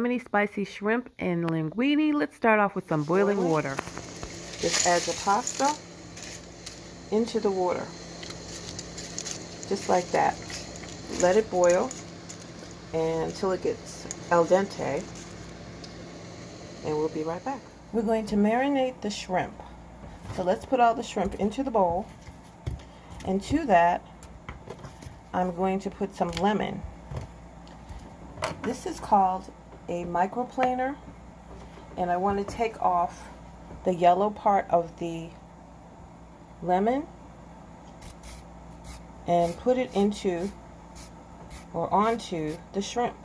lemony spicy shrimp and linguine. Let's start off with some boiling water. Just add the pasta into the water. Just like that. Let it boil until it gets al dente. And we'll be right back. We're going to marinate the shrimp. So let's put all the shrimp into the bowl. And to that, I'm going to put some lemon. This is called a microplaner, and I want to take off the yellow part of the lemon and put it into or onto the shrimp.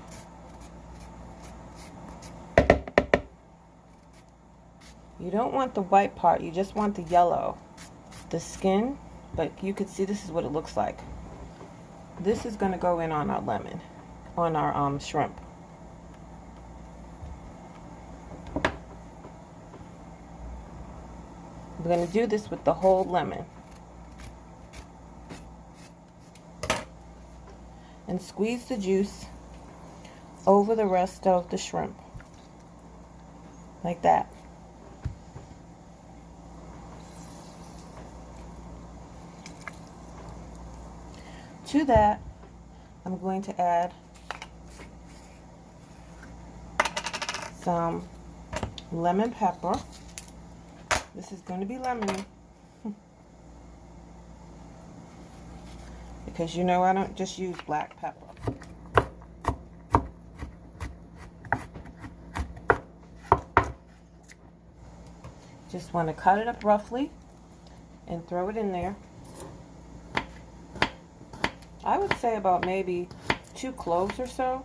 You don't want the white part, you just want the yellow, the skin, but you can see this is what it looks like. This is going to go in on our lemon, on our shrimp. We're going to do this with the whole lemon. And squeeze the juice over the rest of the shrimp. Like that. To that, I'm going to add some lemon pepper. This is going to be lemony. Because you know I don't just use black pepper. Just want to cut it up roughly and throw it in there. I would say about maybe 2 cloves or so.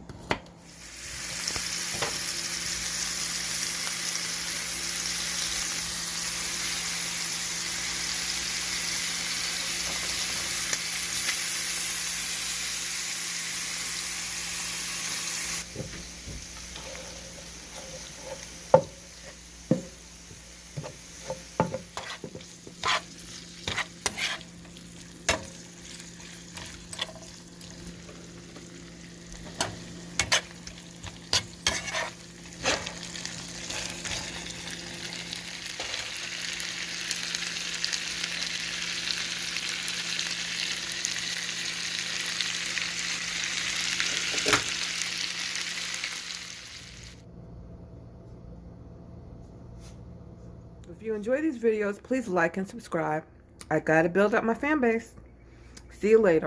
If you enjoy these videos, please like and subscribe. I gotta build up my fan base. See you later.